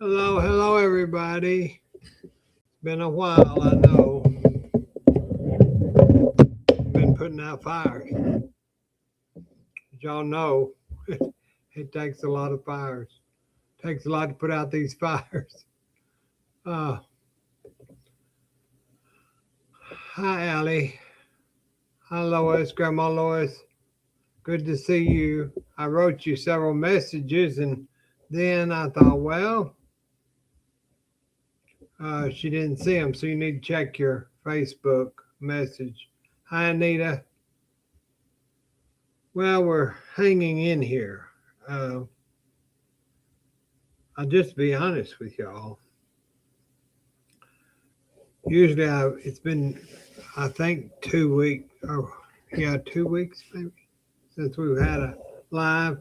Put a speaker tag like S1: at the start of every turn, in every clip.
S1: Hello, everybody. Been a while, I know. Been putting out fires. As y'all know, it takes a lot of fires. Takes a lot to put out these fires. Uh, Hi, Allie. Hi, Lois. Grandma Lois. Good to see you. I wrote you several messages, and then I thought, well, she didn't see them, so you need to check your Facebook message. Hi, Anita. Well, we're hanging in here. Uh, I'll just be honest with y'all. Usually, it's been, I think, 2 weeks. Oh, yeah, 2 weeks maybe since we've had a live.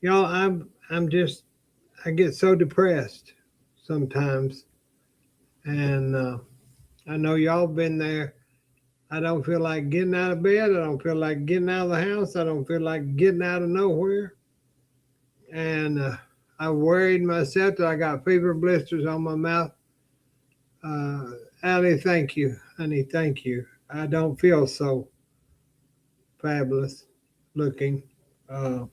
S1: Y'all, I'm just, I get so depressed sometimes, and I know y'all been there. I don't feel like getting out of bed. I don't feel like getting out of the house. I don't feel like getting out of nowhere. And I worried myself that I got fever blisters on my mouth. Uh, Allie, thank you, honey. Thank you. I don't feel so fabulous looking, uh,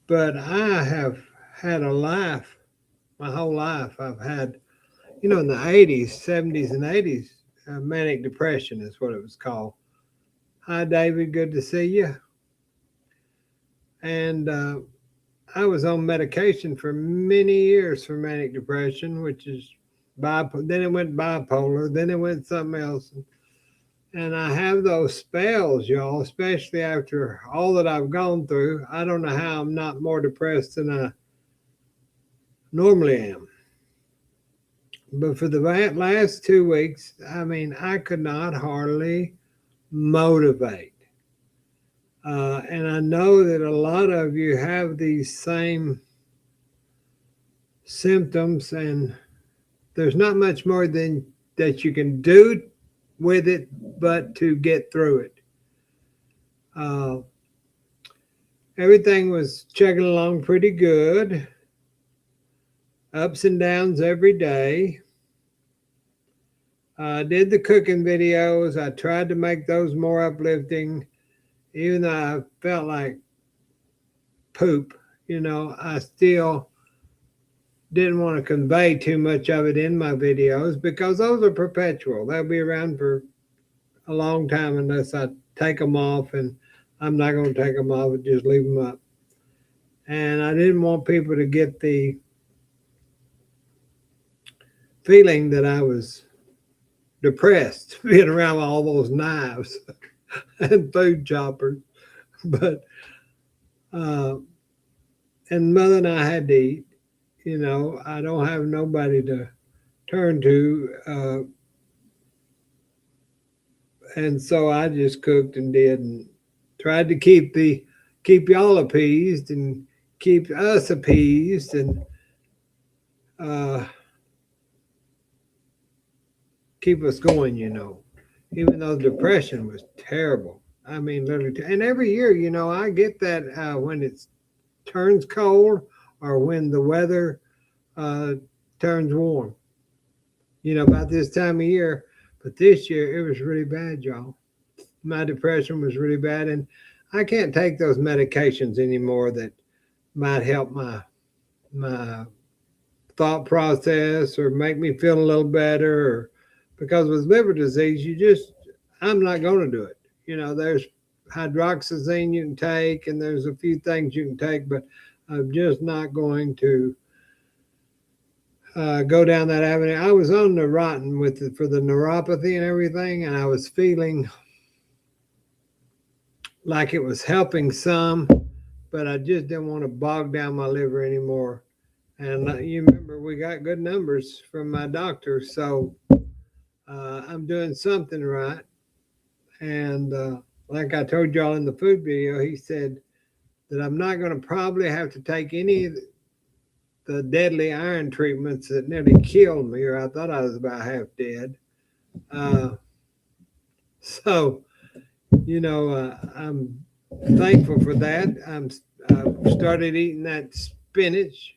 S1: but I have had a life. My whole life, I've had, in the '80s, '70s, and '80s, manic depression is what it was called. Hi, David. Good to see you. And I was on medication for many years for manic depression, which is bipolar. Then it went bipolar. Then it went something else. And I have those spells, y'all, especially after all that I've gone through. I don't know how I'm not more depressed than I normally am. But for the last 2 weeks, I mean, I could not hardly motivate. And I know that a lot of you have these same symptoms, and there's not much more than that you can do with it but to get through it. Uh, Everything was chugging along pretty good, ups and downs every day. I did the cooking videos. I tried to make those more uplifting, even though I felt like poop. I still didn't want to convey too much of it in my videos because those are perpetual. They'll be around for a long time unless I take them off, and I'm not going to take them off and just leave them up. And I didn't want people to get the feeling that I was depressed being around all those knives and food choppers. But, uh, and Mother and I had to eat. I don't have nobody to turn to. And so I just cooked and did and tried to keep y'all appeased and keep us appeased and uh, keep us going. Even though depression was terrible. I mean, literally, and every year, I get that when it turns cold or when the weather uh, turns warm. About this time of year. But this year, it was really bad, y'all. My depression was really bad, and I can't take those medications anymore that might help my thought process or make me feel a little better. Or because with liver disease, I'm not going to do it. There's hydroxyzine you can take, and there's a few things you can take, but I'm just not going to go down that avenue. I was on the rotten for the neuropathy and everything, and I was feeling like it was helping some, but I just didn't want to bog down my liver anymore. And you remember we got good numbers from my doctor, so I'm doing something right. And like I told y'all in the food video, he said that I'm not going to probably have to take any of the deadly iron treatments that nearly killed me, or I thought I was about half dead. Uh, so, I'm thankful for that. I started eating that spinach,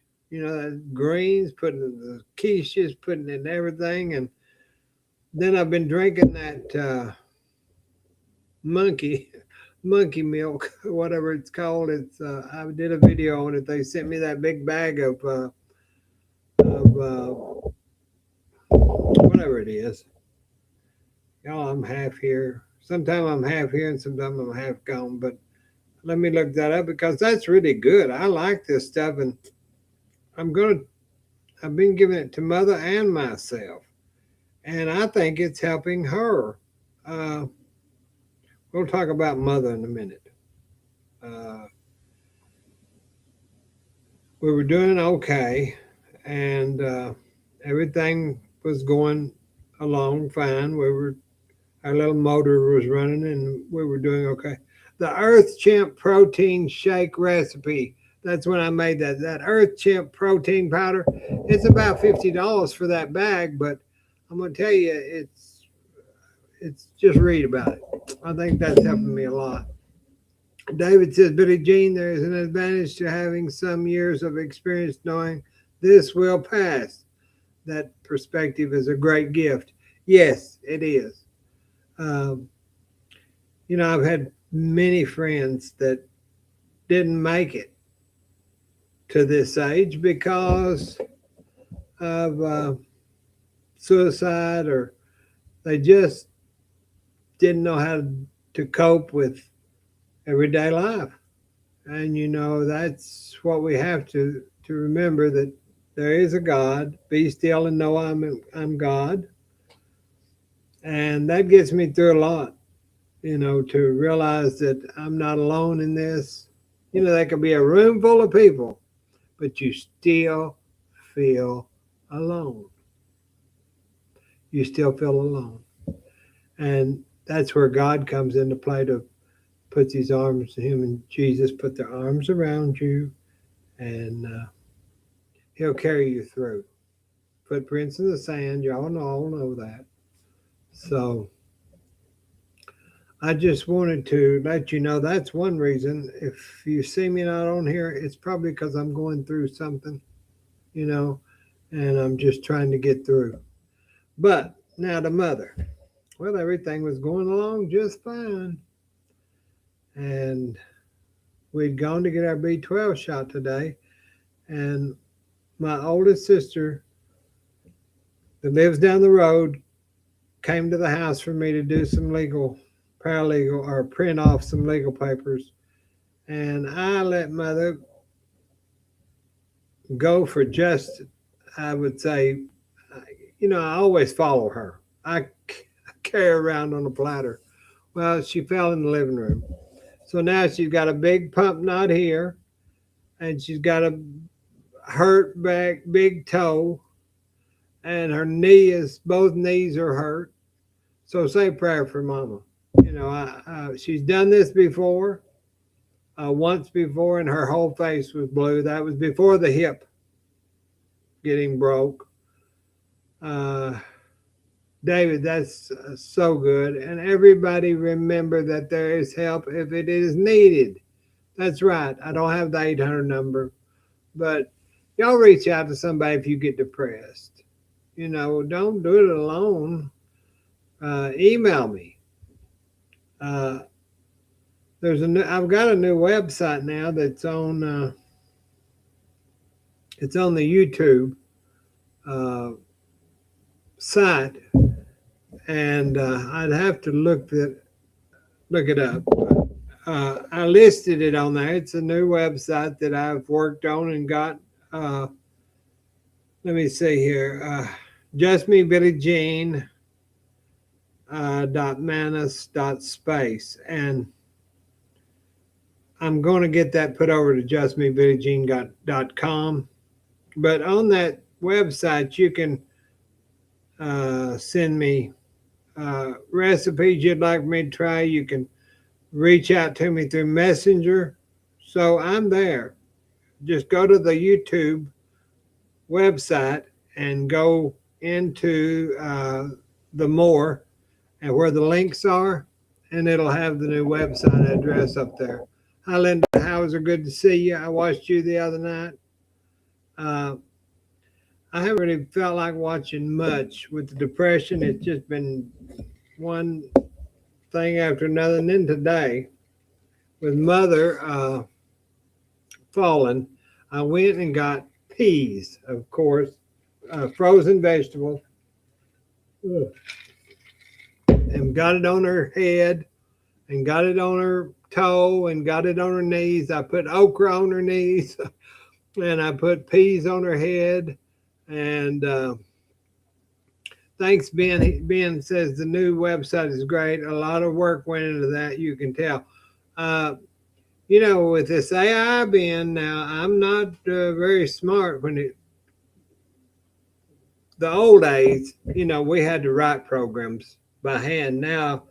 S1: greens, putting in the quiches, putting in everything. And then I've been drinking that monkey monkey milk, whatever it's called. It's I did a video on it. They sent me that big bag of whatever it is. Y'all, I'm half here. Sometimes I'm half here and sometimes I'm half gone. But let me look that up because that's really good. I like this stuff, and I'm gonna. I've been giving it to Mother and myself, and I think it's helping her. Uh, we'll talk about Mother in a minute. Uh, we were doing okay, and everything was going along fine. Our little motor was running, and we were doing okay. The Earth Chimp protein shake recipe. That's when I made that. That Earth Chimp protein powder. It's about $50 for that bag, but I'm gonna tell you, it's just read about it. I think that's helping me a lot. David says, Billie Jean, there is an advantage to having some years of experience knowing this will pass. That perspective is a great gift. Yes, it is. Um, I've had many friends that didn't make it to this age because of suicide, or they just didn't know how to cope with everyday life. And that's what we have to remember, that there is a God. Be still and know I'm God. And that gets me through a lot, to realize that I'm not alone in this. There could be a room full of people, but you still feel alone. You still feel alone. And that's where God comes into play, to puts his arms, him and Jesus put their arms around you, and he'll carry you through. Footprints in the sand, y'all all know that. So I just wanted to let you know that's one reason. If you see me not on here, it's probably because I'm going through something, and I'm just trying to get through. But now to Mother. Well, everything was going along just fine. And we'd gone to get our B12 shot today. And my oldest sister, that lives down the road, came to the house for me to do some paralegal, or print off some legal papers. And I let Mother go for just, I would say, I always follow her. I carry around on a platter. Well, she fell in the living room. So now she's got a big pump knot here, and she's got a hurt back, big toe, and her both knees are hurt. So say a prayer for Mama. She's done this before, once before, and her whole face was blue. That was before the hip getting broke. David, that's so good. And everybody remember that there is help if it is needed. That's right. I don't have the 800 number, but y'all reach out to somebody if you get depressed. Don't do it alone. Email me. I've got a new website now that's on. It's on the YouTube site, and I'd have to look it up. I listed it on there. It's a new website that I've worked on and got. Let me see here. Just me, Billie Jean. .manus.space, and I'm going to get that put over to justmebillijean.com. But on that website, you can send me recipes you'd like me to try. You can reach out to me through Messenger. So I'm there. Just go to the YouTube website and go into the more, and where the links are, and it'll have the new website address up there. Hi, Linda. How was it? Good to see you. I watched you the other night. Uh, I haven't really felt like watching much with the depression. It's just been one thing after another. And then today, with mother falling, I went and got peas, of course, frozen vegetables, and got it on her head and got it on her toe and got it on her knees. I put okra on her knees and I put peas on her head. And thanks, Ben. Ben says the new website is great. A lot of work went into that, you can tell. Uh, with this AI, Ben, now I'm not very smart. The old days, we had to write programs by hand. Now,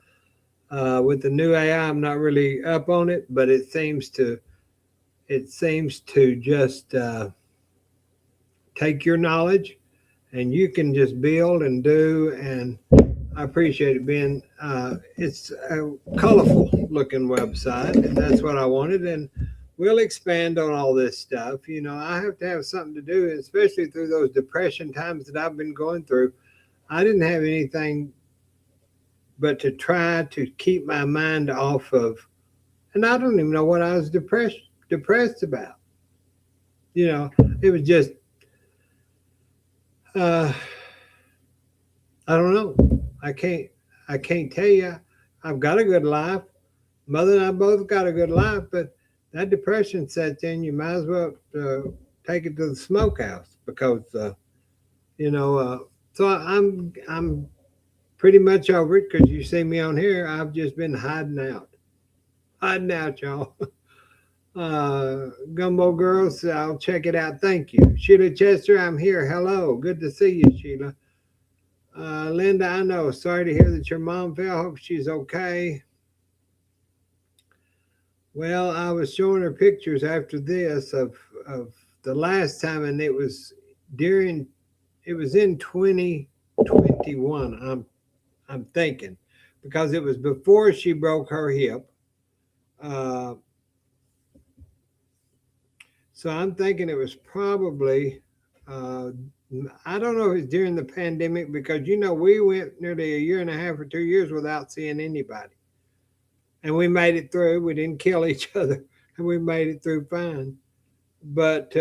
S1: with the new AI, I'm not really up on it, but it seems to just take your knowledge and you can just build and do. And I appreciate it, Ben. It's a colorful looking website, and that's what I wanted. And we'll expand on all this stuff. I have to have something to do, especially through those depression times that I've been going through. I didn't have anything but to try to keep my mind off of, and I don't even know what I was depressed about. It was just, uh, I don't know. I can't, I can't tell you. I've got a good life. Mother and I both got a good life, but that depression sets in. You might as well take it to the smokehouse because, you know. So I'm pretty much over it because you see me on here. I've just been hiding out, y'all. Gumbo Girls, I'll check it out. Thank you. Sheila Chester, I'm here. Hello. Good to see you, Sheila. Linda, I know. Sorry to hear that your mom fell. Hope she's okay. Well, I was showing her pictures after this of the last time, and during it was in 2021. I'm thinking because it was before she broke her hip. Uh, so I'm thinking it was probably uh, I don't know if it's during the pandemic because we went nearly a year and a half or 2 years without seeing anybody, and we made it through. We didn't kill each other, and we made it through fine. But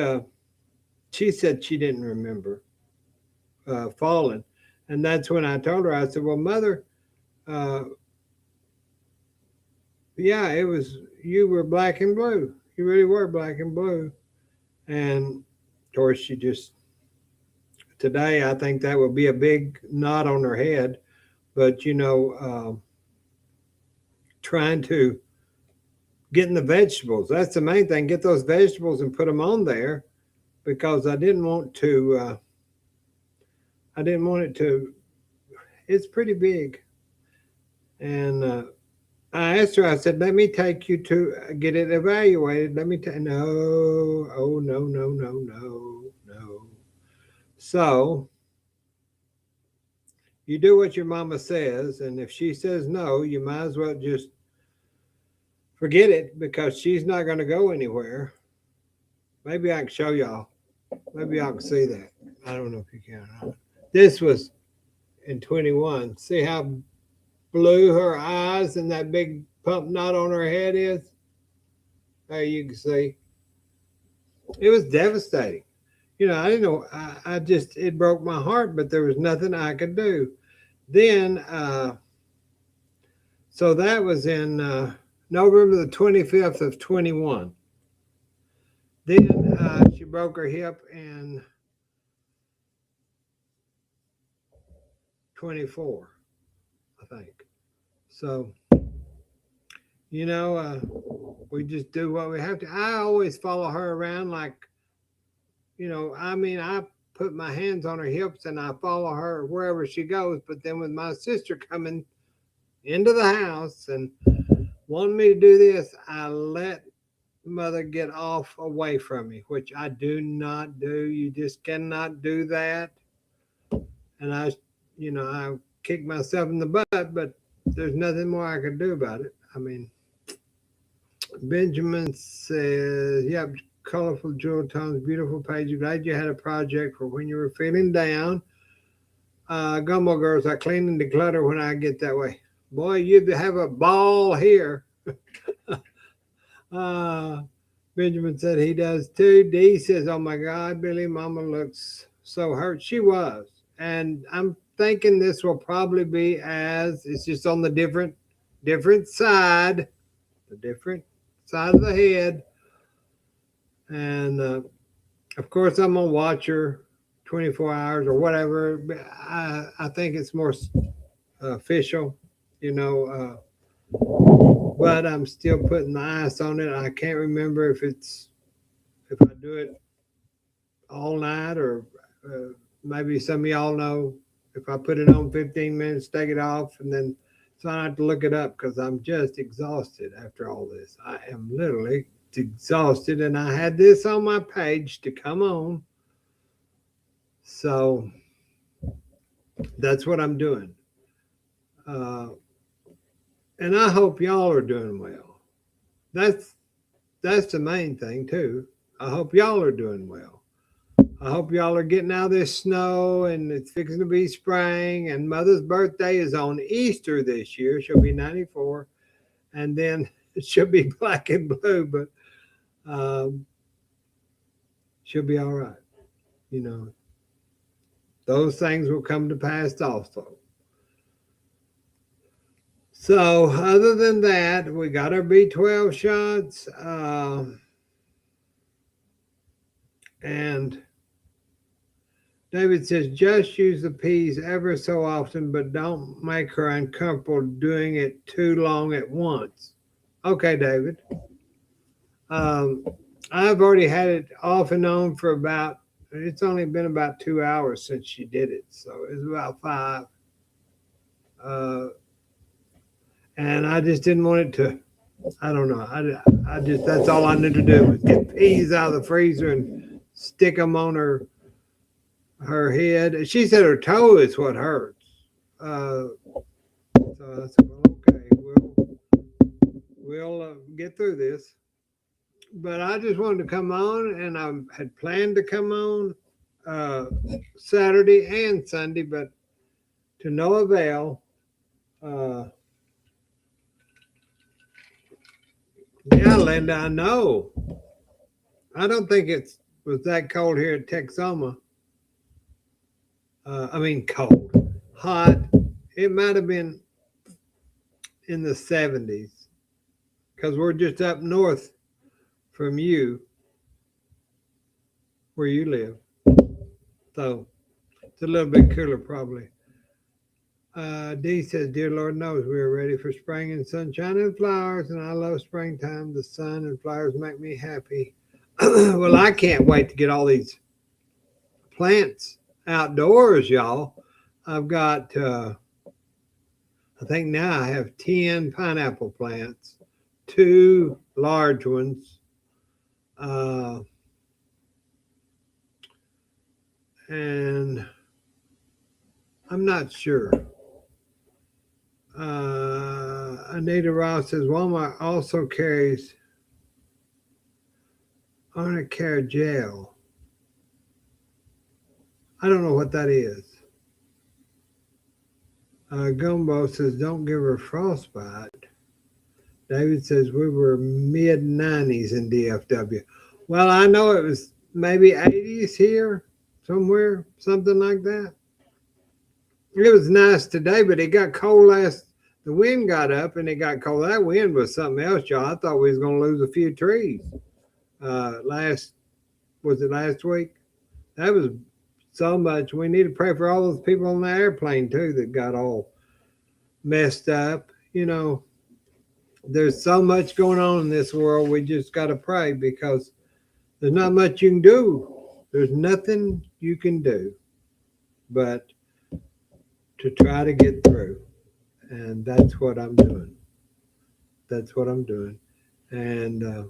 S1: she said she didn't remember falling, and that's when I told her. I said, "Well, mother, uh, yeah, it was you were black and blue. You really were black and blue." And of course, she just today I think that would be a big knot on her head. But trying to get in the vegetables. That's the main thing. Get those vegetables and put them on there because I didn't want to. I didn't want it to. It's pretty big, and I asked her. I said, "Let me take you to get it evaluated. Let me take." No, oh no, no, no, no, no. So you do what your mama says, and if she says no, you might as well just forget it because she's not going to go anywhere. Maybe I can show y'all. Maybe y'all can see that. I don't know if you can or not. This was in 21. See how blue her eyes and that big pump knot on her head is? There you can see. It was devastating. I didn't know. I just, it broke my heart, but there was nothing I could do. Then, so that was in November the 25th of 21. Then she broke her hip in 24, I think. So, we just do what we have to. I always follow her around like, I put my hands on her hips and I follow her wherever she goes. But then with my sister coming into the house and wanting me to do this, I let mother get off away from me, which I do not do. You just cannot do that. And I kicked myself in the butt, but there's nothing more I can do about it. I mean, Benjamin says, yep, colorful jewel tones, beautiful page. Glad you had a project for when you were feeling down. Gumbo girls, I clean and declutter when I get that way. Boy, you'd have a ball here. Uh, Benjamin said he does too. Dee says, "Oh my God, Billy, Mama looks so hurt." She was, and I'm thinking this will probably be as it's just on the different side, the different side of the head, and of course I'm gonna watch her 24 hours or whatever. I think it's more official, you know. But I'm still putting the ice on it. I can't remember if I do it all night or maybe some of y'all know if I put it on 15 minutes, take it off, and then so I have to look it up because I'm just exhausted after all this. I am literally exhausted, and I had this on my page to come on, so that's what I'm doing. Uh, and I hope y'all are doing well. That's that's the main thing too. I hope y'all are doing well. I hope y'all are getting out of this snow and it's fixing to be spring. And Mother's birthday is on Easter this year. She'll be 94, and then she'll be black and blue, but um, she'll be all right. You know, those things will come to pass also. So, other than that, we got our B12 shots, and David says, just use the peas ever so often, but don't make her uncomfortable doing it too long at once. Okay, David. Um, I've already had it off and on for it's only been about 2 hours since she did it. So it's about five. Uh, and I just didn't want it to, I don't know. I just, that's all I knew to do was get peas out of the freezer and stick them on her head. She said her toe is what hurts. Uh, so I said, well, okay, we'll get through this. But I just wanted to come on, and I had planned to come on uh, Saturday and Sunday, but to no avail. Uh, yeah, Linda, I know. I don't think it was that cold here at Texoma. I mean, cold, hot. It might have been in the 70s because we're just up north from you where you live. So it's a little bit cooler, probably. Dee says, Dear Lord knows we are ready for spring and sunshine and flowers, and I love springtime. The sun and flowers make me happy. Well, I can't wait to get all these plants outdoors, y'all. I've got, I think now I have 10 pineapple plants, two large ones, uh, and I'm not sure. Anita Ross says Walmart also carries Arnicare gel. I don't know what that is. Gumbo says don't give her frostbite. David says we were mid 90s in DFW. Well, I know it was maybe 80s here, somewhere, something like that. It was nice today, but it got cold the wind got up and it got cold. That wind was something else, y'all. I thought we was going to lose a few trees. Was it last week? That was so much. We need to pray for all those people on the airplane too that got all messed up. You know, there's so much going on in this world. We just got to pray because there's not much you can do. There's nothing you can do but to try to get through. And that's what I'm doing. That's what I'm doing. And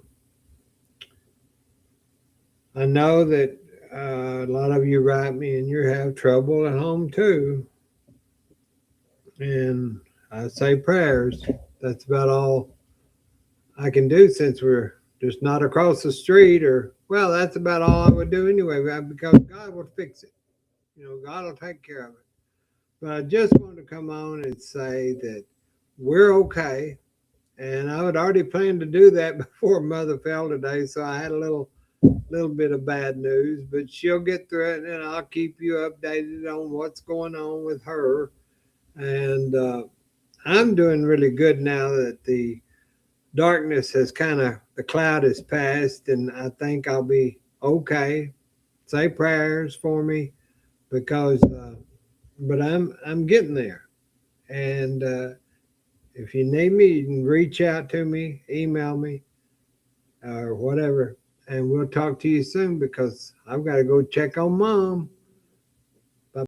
S1: I know that a lot of you write me and you have trouble at home too. And I say prayers. That's about all I can do since we're just not across the street, or well, that's about all I would do anyway, because God will fix it. God will take care of it. But I just wanted to come on and say that we're okay. And I had already planned to do that before Mother fell today, so I had a little bit of bad news. But she'll get through it, and I'll keep you updated on what's going on with her. And I'm doing really good now that the darkness has the cloud has passed, and I think I'll be okay. Say prayers for me, because, but I'm getting there. And if you need me, you can reach out to me, email me, or whatever, and we'll talk to you soon, because I've got to go check on Mom.